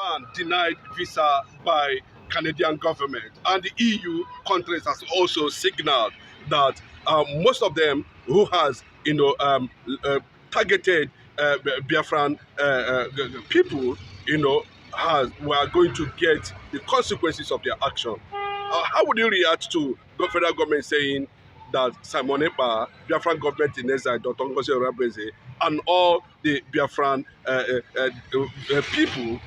ban denied visa by Canadian government, and the EU countries has also signaled that most of them who has targeted Biafran people, we are going to get the consequences of their action. How would you react to the federal government saying that Simon Ekpa, Biafran government in exile, Dr. Ngozi Orebeze, and all the Biafran people,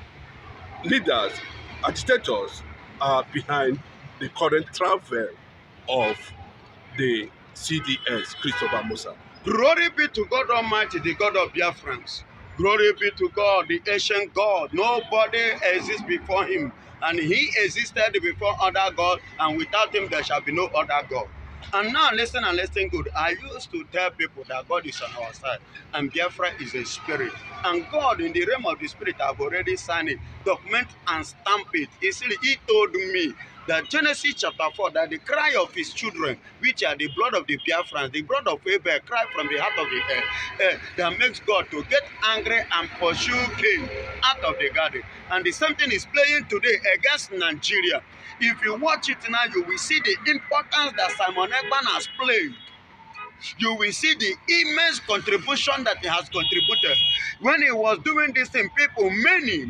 leaders, agitators are behind the current travel of the CDS, Christopher Musa? Glory be to God Almighty, the God of Biafrans. Glory be to God, the ancient God. Nobody exists before him, and he existed before other gods, and without him there shall be no other God. And now listen and listen good. I used to tell people that God is on our side, and Biafra is a spirit. And God, in the realm of the spirit, have already signed it, document and stamp it. He told me that Genesis chapter 4, that the cry of his children, which are the blood of the Biafrans, the blood of Abel, cry from the heart of the earth, that makes God to get angry and pursue Cain out of the garden. And the same thing is playing today against Nigeria. If you watch it now, you will see the importance that Simon Ekpa has played. You will see the immense contribution that he has contributed. When he was doing this thing, people, many,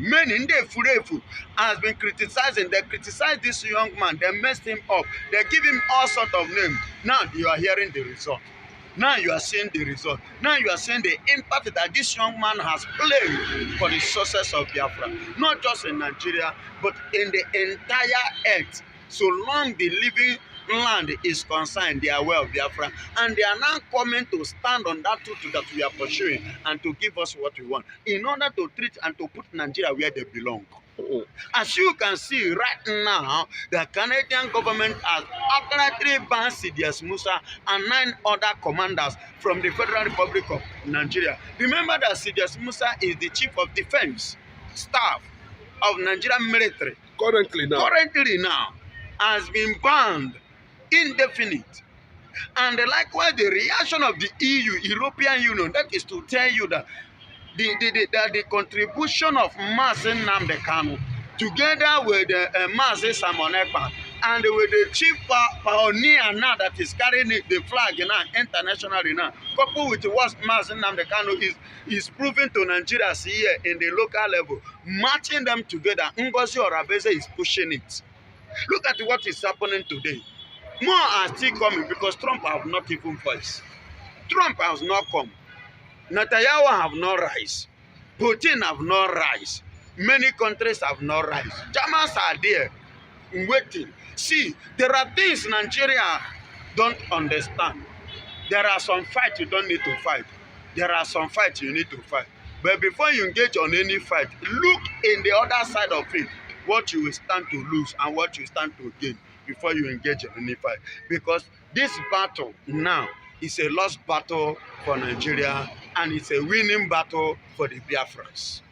has been criticizing. They criticized this young man. They messed him up. They give him all sorts of names. Now you are hearing the result. Now you are seeing the result. Now you are seeing the impact that this young man has played for the success of Biafra. Not just in Nigeria, but in the entire earth. So long the living land is concerned, they are well of Biafra. And they are now coming to stand on that truth that we are pursuing and to give us what we want in order to treat and to put Nigeria where they belong. As you can see right now, the Canadian government has outrightly banned CDS Musa and 9 other commanders from the Federal Republic of Nigeria. Remember that CDS Musa is the Chief of Defense Staff of Nigerian military. Currently now has been banned indefinite. And likewise, the reaction of the EU, European Union, that is to tell you that the contribution of Musa nnamdikanu, together with Musa Simon Ekpa, and with the chief pioneer now that is carrying the flag now internationally now, coupled with what Musa nnamdikanu is proving to Nigeria here in the local level, matching them together. Ngozi Orebeze is pushing it. Look at what is happening today. More are still coming because Trump have not even voiced. Trump has not come. Netanyahu have not rise. Putin have not rise. Many countries have not rise. Germans are there waiting. See, there are things Nigeria don't understand. There are some fights you don't need to fight. There are some fights you need to fight. But before you engage on any fight, look in the other side of it, what you will stand to lose and what you stand to gain before you engage in any fight. Because this battle now is a lost battle for Nigeria and it's a winning battle for the Biafrans.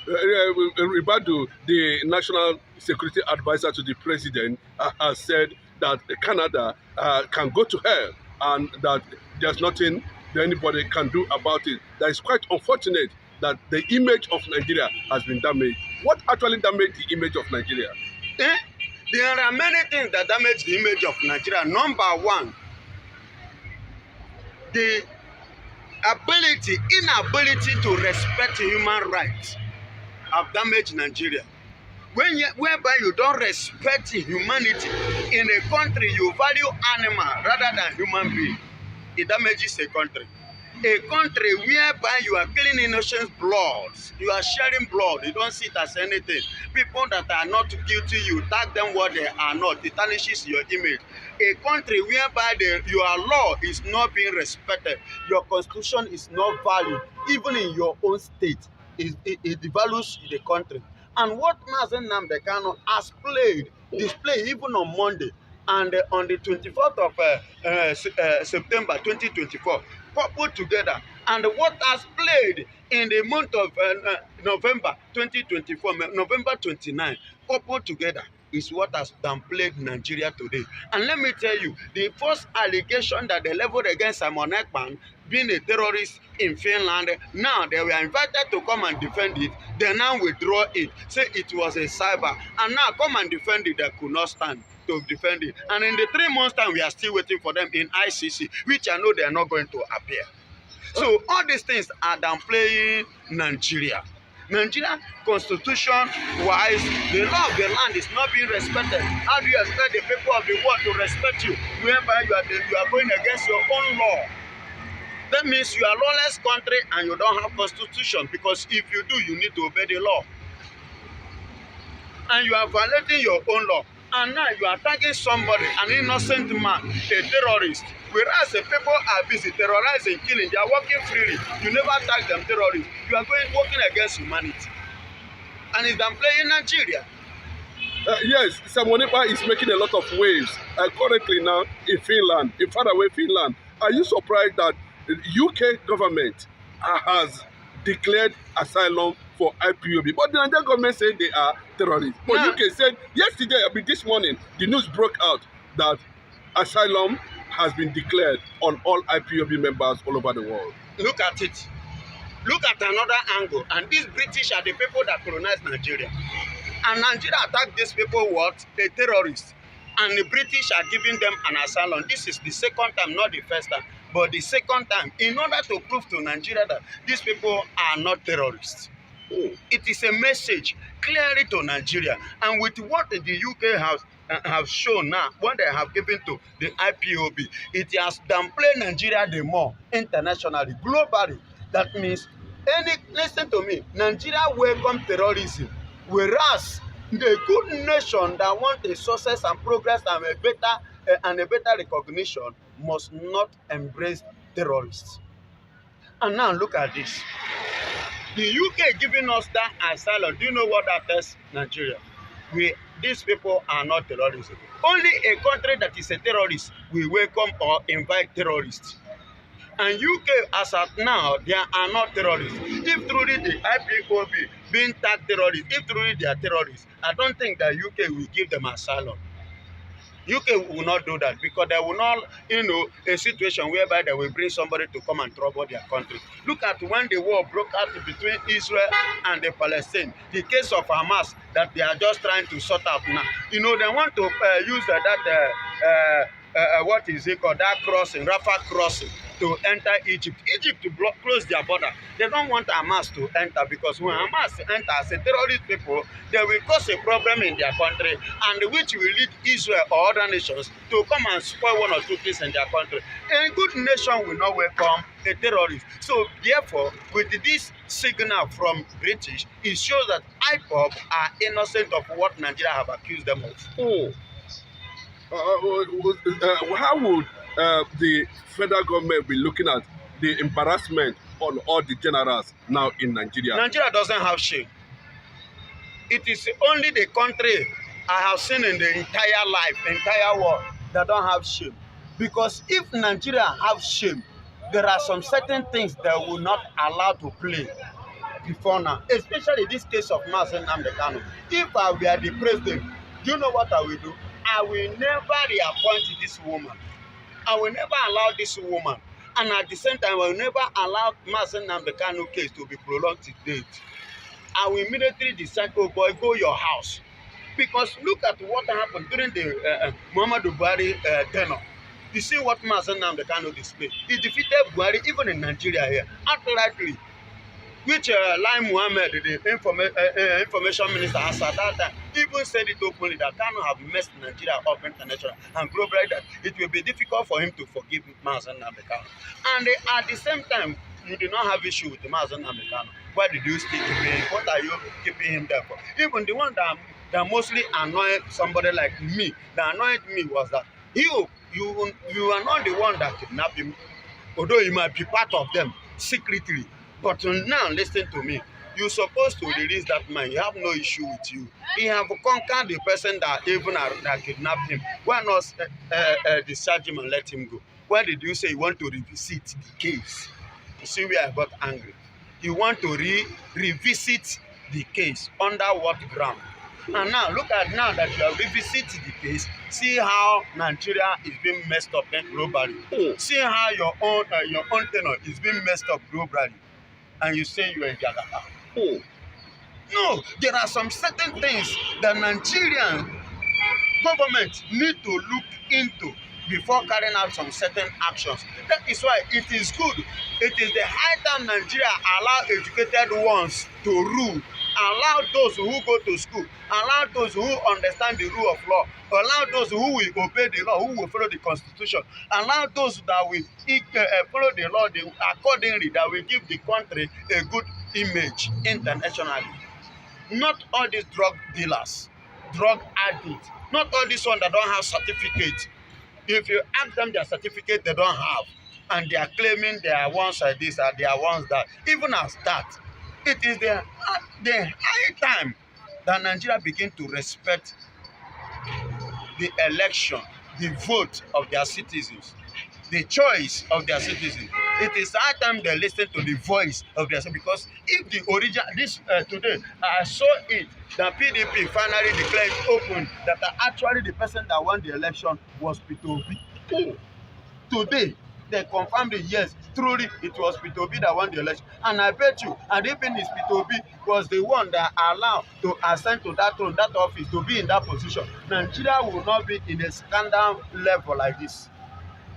Ribadu, the National Security Advisor to the President, has said that Canada can go to hell and that there's nothing that anybody can do about it. That is quite unfortunate that the image of Nigeria has been damaged. What actually damaged the image of Nigeria? There are many things that damage the image of Nigeria. Number one, the inability to respect human rights have damaged Nigeria. Whereby you don't respect humanity in a country, you value animal rather than human being, it damages a country. A country whereby you are killing innocent blood, you are sharing blood, you don't see it as anything. People that are not guilty, you tag them what they are not, it tarnishes your image. A country whereby your law is not being respected, your constitution is not valued, even in your own state, it devalues the country. And what Musa nnamdikanu has displayed even on Monday, and on the 24th of September 2024, coupled together, and what has played in the month of November 2024, November 29, coupled together, is what has downplayed Nigeria today. And let me tell you, the first allegation that they leveled against Simon Ekpa being a terrorist in Finland, now they were invited to come and defend it. They now withdraw it, say it was a cyber, and now come and defend it. They could not stand to defend it. And in the 3 months time, we are still waiting for them in ICC, which I know they are not going to appear. So all these things are downplaying Nigeria. Nigeria constitution-wise, the law of the land is not being respected. How do you expect the people of the world to respect you whereby you are going against your own law? That means you are a lawless country and you don't have constitution, because if you do, you need to obey the law. And you are violating your own law. And now you are attacking somebody, an innocent man, a terrorist. Whereas the people are busy terrorizing, killing, they are walking freely. You never attack them terrorists. You are working against humanity. And it's downplaying Nigeria. Yes, Simon Ekpa is making a lot of waves currently now in Finland, in faraway Finland. Are you surprised that the UK government has declared asylum for IPOB? But the Nigerian government said they are terrorists. But Now, UK said yesterday, I mean this morning, the news broke out that asylum has been declared on all IPOB members all over the world. look at it. Look at another angle. And these British are the people that colonized Nigeria. And Nigeria attacked these people, what? A terrorist. And the British are giving them an asylum. This is the second time, not the first time, but the second time, in order to prove to Nigeria that these people are not terrorists. It is a message clearly to Nigeria. And with what the UK have shown now, what they have given to the IPOB, it has downplayed Nigeria the more internationally, globally. That means, listen to me, Nigeria welcome terrorism, whereas the good nation that want a success and progress and a better recognition must not embrace terrorists. And now look at this. The UK giving us that asylum. Do you know what that tells Nigeria? These people are not terrorists. Only a country that is a terrorist will welcome or invite terrorists. And UK, as at now, they are not terrorists. If truly the IPOB being tagged terrorists, if truly they are terrorists, I don't think that UK will give them asylum. UK will not do that, because they will not, a situation whereby they will bring somebody to come and trouble their country. Look at when the war broke out between Israel and the Palestine, the case of Hamas that they are just trying to sort out now. They want to use what is it called, that crossing, Rafah crossing, to enter Egypt. Egypt to close their border. They don't want Hamas to enter, because when Hamas enter as a terrorist people, they will cause a problem in their country, and which will lead Israel or other nations to come and spoil one or two things in their country. A good nation will not welcome a terrorist. So therefore, with this signal from British, it shows that IPOB are innocent of what Nigeria have accused them of. How would the federal government be looking at the embarrassment on all the generals now in Nigeria? Nigeria doesn't have shame. It is only the country I have seen in the entire world, that don't have shame. Because if Nigeria have shame, there are some certain things that will not allow to play before now. Especially this case of Musa nnamdikanu. If I were the president, do you know what I will do? I will never reappoint this woman. I will never allow this woman. And at the same time, I will never allow Musa nnamdikanu case to be prolonged to date. I will immediately decide, oh boy, go your house. Because look at what happened during the Muhammadu Buhari tenure. You see what Musa nnamdikanu displayed. He defeated Buhari even in Nigeria here, outrightly. Which Lai Muhammad, the information minister, as at that time, even said it openly that Kanu have messed Nigeria up international and globally, that it will be difficult for him to forgive Musa nnamdikanu. And at the same time, you do not have issue with Musa nnamdikanu. Why did you still keep him? What are you keeping him there for? Even the one that mostly annoyed somebody like me, that annoyed me was that you are not the one that kidnapped him, although you might be part of them secretly. But now, listen to me. You're supposed to release that man. You have no issue with you. He have conquered the person that kidnapped him. Why not discharge him and let him go? Why did you say you want to revisit the case? You see where I got angry. You want to revisit the case. Under what ground? And now look at now that you have revisited the case, see how Nigeria is being messed up globally. See how your own tenor is being messed up globally, and you say you are a Jagaba. No, there are some certain things that Nigerian government need to look into before carrying out some certain actions. That is why it is good. It is the high time Nigeria allow educated ones to rule, allow those who go to school, allow those who understand the rule of law, allow those who will obey the law, who will follow the constitution, allow those that will follow the law accordingly, that will give the country a good image internationally. Not all these drug dealers, drug addicts, not all these ones that don't have certificate. If you ask them their certificate, they don't have, and they are claiming they are ones like this and they are ones that. Even as that, it is the high time that Nigeria begin to respect the election, the vote of their citizens, the choice of their citizens. It is high time they listen to the voice of their citizens, because if the original, this today, I saw it, the PDP finally declared open that actually the person that won the election was Peter Obi. Today, they confirmed it, yes, truly it was Peter Obi that won the election. And I bet you, and even if Peter Obi was the one that allowed to ascend to that throne, that office, to be in that position, Nigeria will not be in a scandal level like this,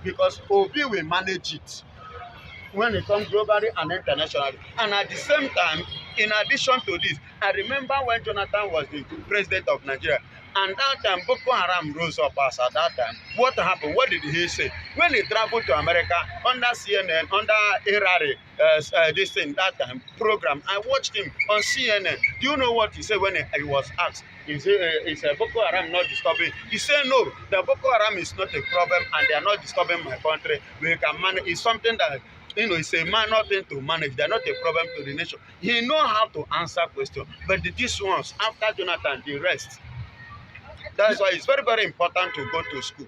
because Obi will manage it when it comes globally and internationally. And at the same time, in addition to this, I remember when Jonathan was the president of Nigeria, and that time Boko Haram rose up as at that time. What happened? What did he say? When he traveled to America under CNN, under Harare, this thing, that time program, I watched him on CNN. Do you know what he said when he was asked? He said, Boko Haram not disturbing. He said, no, the Boko Haram is not a problem and they are not disturbing my country. We can manage. It's something that, it's a minor thing to manage. They're not a problem to the nation. He know how to answer questions. But these ones, after Jonathan, the rest. That's why it's very, very important to go to school.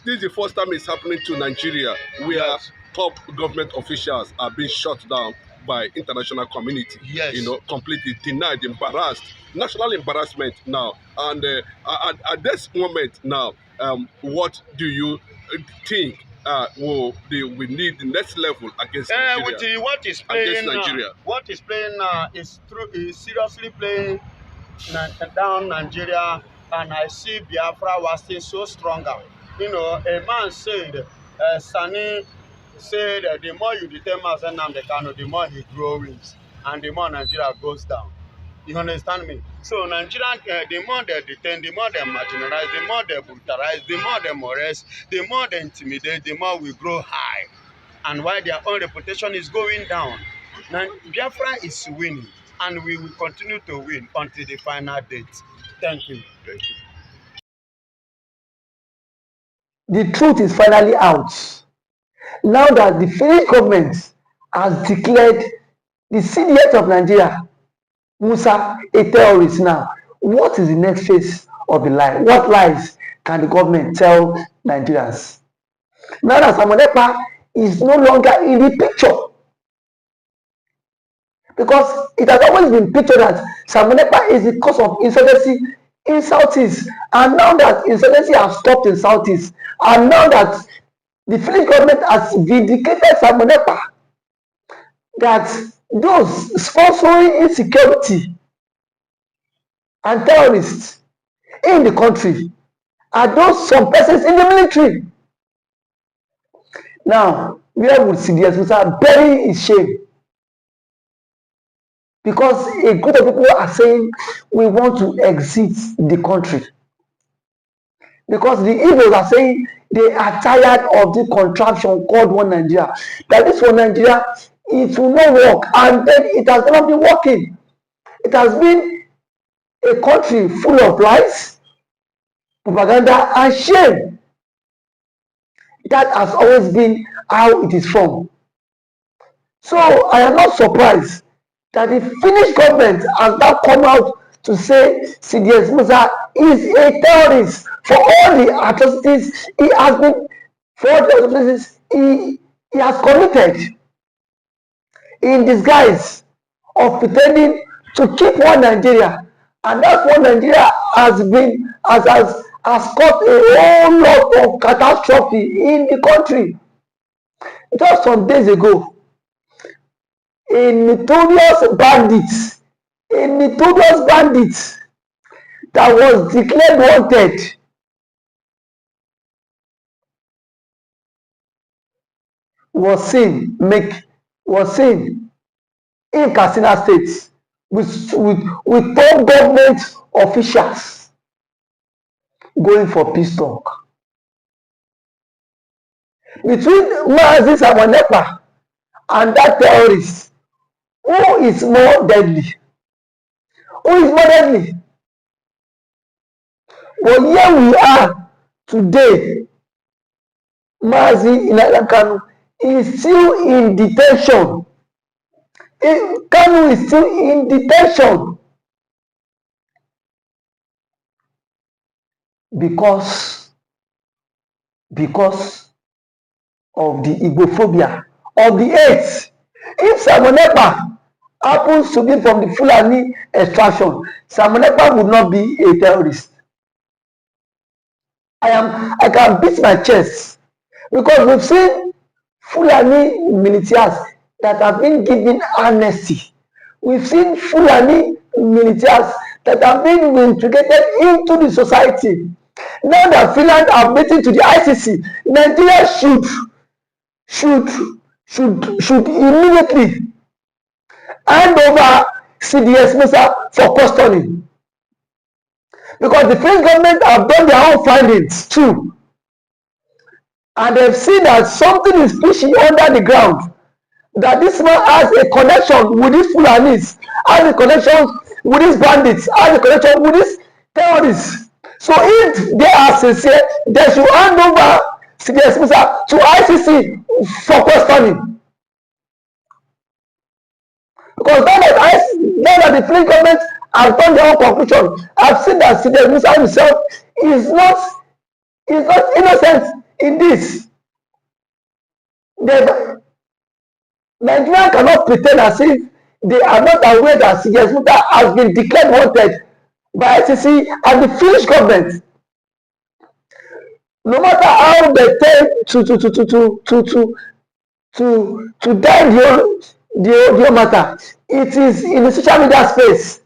This is the first time it's happening to Nigeria, where Yes. top government officials are being shut down by international community. Yes. Completely denied, embarrassed, national embarrassment now. And at this moment now, what do you think we need the next level against Nigeria? What is playing Nigeria. now? What is playing now is seriously playing down Nigeria, and I see Biafra was still so stronger. A man said, Sani said, the more you detain nnamdikanu, the more he grows, and the more Nigeria goes down. You understand me? So Nigerian, the more they detain, the more they marginalize, the more they brutalize, the more they molest, the more they intimidate, the more we grow high. And while their own reputation is going down, now Biafra is winning, and we will continue to win until the final date. Thank you. Thank you. The truth is finally out. Now that the Finnish government has declared the CDS of Nigeria, Musa, a terrorist now, what is the next phase of the lie? What lies can the government tell Nigerians? Now that Ekpa is no longer in the picture, because it has always been pictured that Ekpa is the cause of insurgency in Southeast, and now that insurgency has stopped in Southeast, and now that the Finnish government has vindicated Ekpa, that those sponsoring insecurity and terrorists in the country are those some persons in the military. Now, where would CDS Musa bury his shame? Because a group of people are saying we want to exit the country. Because the Igbos are saying they are tired of the contraption called One Nigeria. That this One Nigeria, it will not work, and then it has not been working. It has been a country full of lies, propaganda, and shame. That has always been how it is from. So I am not surprised that the Finnish government has now come out to say CDS Musa is a terrorist for all the atrocities he has been, for all the atrocities he has committed, in disguise of pretending to keep one Nigeria And that's what Nigeria has caused a whole lot of catastrophe in the country. Just some days ago, a notorious bandit that was declared wanted was seen in Katsina State with top government officials going for peace talk. Between Mazi Ekpa and that terrorist, who is more deadly? But here we are today. Mazi nnamdikanu is still in detention. Kanu is still in detention because of the Igbophobia, of the hate. If Ekpa happens to be from the Fulani extraction, Ekpa would not be a terrorist. I can beat my chest because we've seen Fulani militias that have been given amnesty. We've seen Fulani militias that have been integrated into the society. Now that Finland are waiting to the ICC, Nigeria should immediately hand over CDS Musa for custody. Because the French government have done their own findings too. And they've seen that something is pushing under the ground. That this man has a connection with these Fulanis, has a connection with these bandits, has a connection with these terrorists. So if they are sincere, they should hand over CDS Musa to ICC for questioning. Because now that the French government has done their own conclusion, I've seen that CDS Musa himself is not innocent in this. Nigeria cannot pretend as if they are not aware that CDS Musa has been declared wanted by ICC and the Finnish government. No matter how they tend to die the matter, it is in the social media space.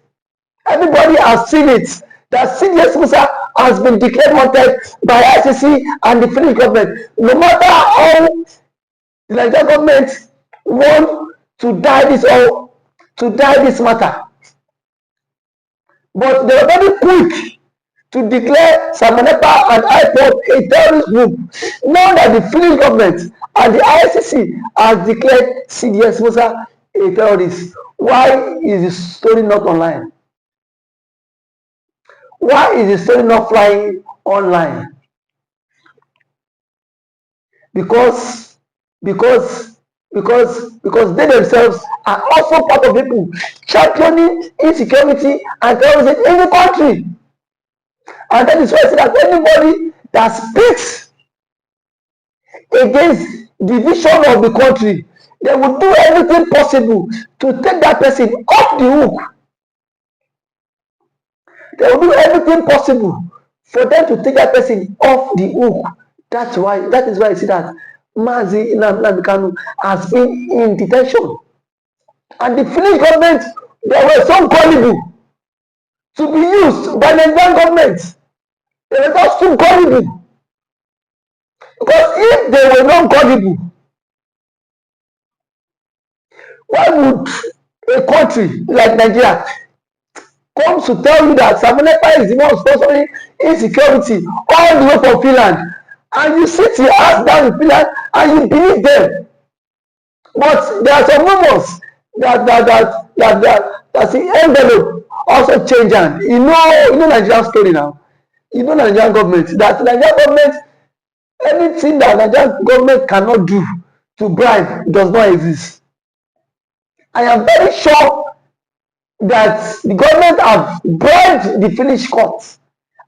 Everybody has seen it that CDS Musa has been declared wanted by ICC and the Finnish government. No matter how the Nigerian government want to die this matter, but they are very quick to declare Ekpa and IPOB a terrorist group. Now that the Finnish government and the ICC has declared CDS Musa a terrorist, why is the story not online? Why is the story not flying online? Because they themselves are also part of people championing insecurity and terrorism in the country. And that is why I say that anybody that speaks against the vision of the country, they will do everything possible to take that person off the hook. They will do everything possible for them to take that person off the hook. That is why I see that Mazi nnamdikanu has been in detention. And the Finnish government, they were so gullible to be used by the Nigerian government. They were just too gullible. Because if they were not gullible, why would a country like Nigeria come to tell you that Ekpa is the one sponsoring insecurity all the way from Finland, and you sit your ass down in Finland and you believe them? But there are some rumors that the envelope also change hand. You know Nigerian story now. You know Nigerian government. That Nigerian government, anything that Nigerian government cannot do to bribe does not exist. I am very sure that the government have bribed the Finnish courts,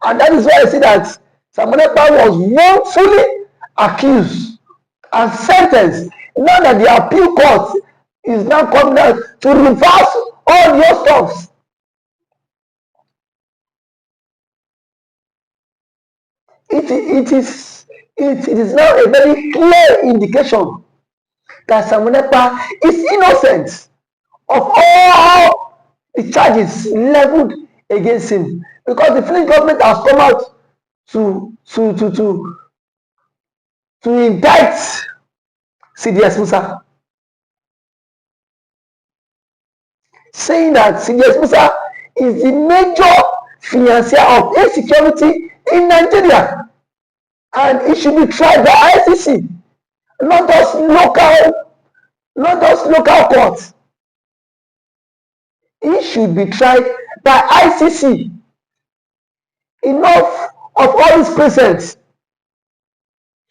and that is why I see that Ekpa was wrongfully accused and sentenced. Now that the appeal court is now coming out to reverse all your stuff. it is now a very clear indication that Samuel Ekpa is innocent of all the charges leveled against him, because the Finnish government has come out to indict CDS Musa, saying that CDS Musa is the major financier of insecurity in Nigeria, and it should be tried by ICC, not just local courts. It should be tried by ICC. Enough of all these presents.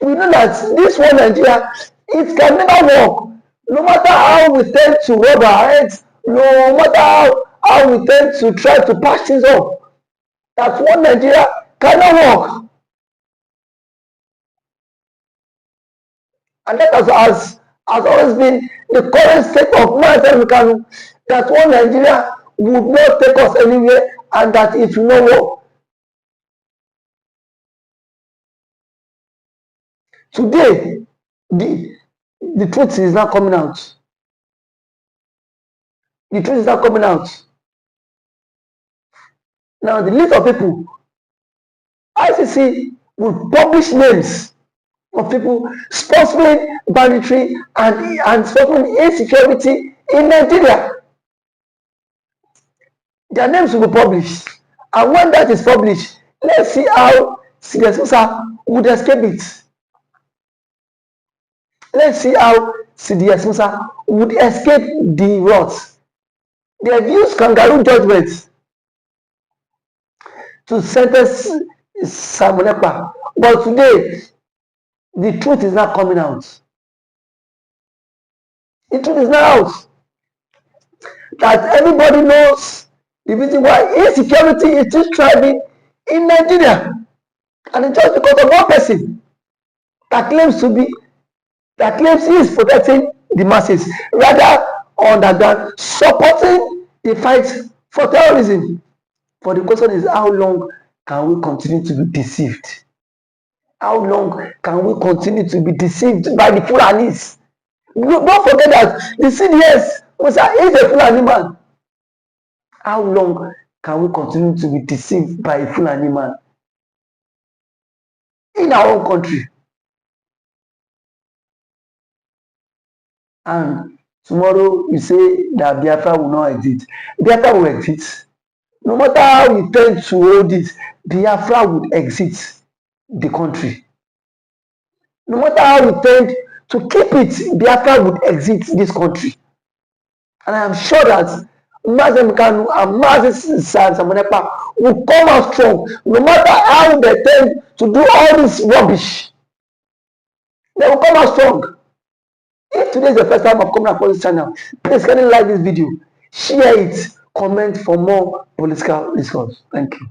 We know that this one Nigeria, it can never work. No matter how we tend to rub our heads, no matter how we tend to try to patch things up, that one Nigeria cannot work. And that has always been the current state of nnamdikanu, that one Nigeria would not take us anywhere, and that it will not work. Today, the truth is not coming out. The truth is not coming out. Now, the list of people, ICC will publish names of people sponsoring banditry and sponsoring insecurity in Nigeria. Their names will be published. And when that is published, let's see how CDS Musa would escape it. Let's see how CDS Musa would escape the wrath. They have used kangaroo judgments to sentence Samuel Ekpa, but today the truth is not coming out. The truth is not out. That everybody knows the reason why insecurity is still thriving in Nigeria, and it's just because of one person that claims he is protecting the masses, rather underground supporting the fight for terrorism. But the question is, how long can we continue to be deceived? How long can we continue to be deceived by the Fulanis? Don't forget that the CDS Musa is a Fulani man. How long can we continue to be deceived by a Fulani man in our own country? And tomorrow you say that Biafra will not exist. Biafra will exist. No matter how we tend to hold it, Biafra would exit the country. No matter how we tend to keep it, Biafra would exit this country. And I am sure that nnamdikanu and Samuel Ekpa will come out strong, no matter how they tend to do all this rubbish. They will come out strong. If today is the first time of coming across this channel, please kindly like this video, share it, comment for more political discourse. Thank you.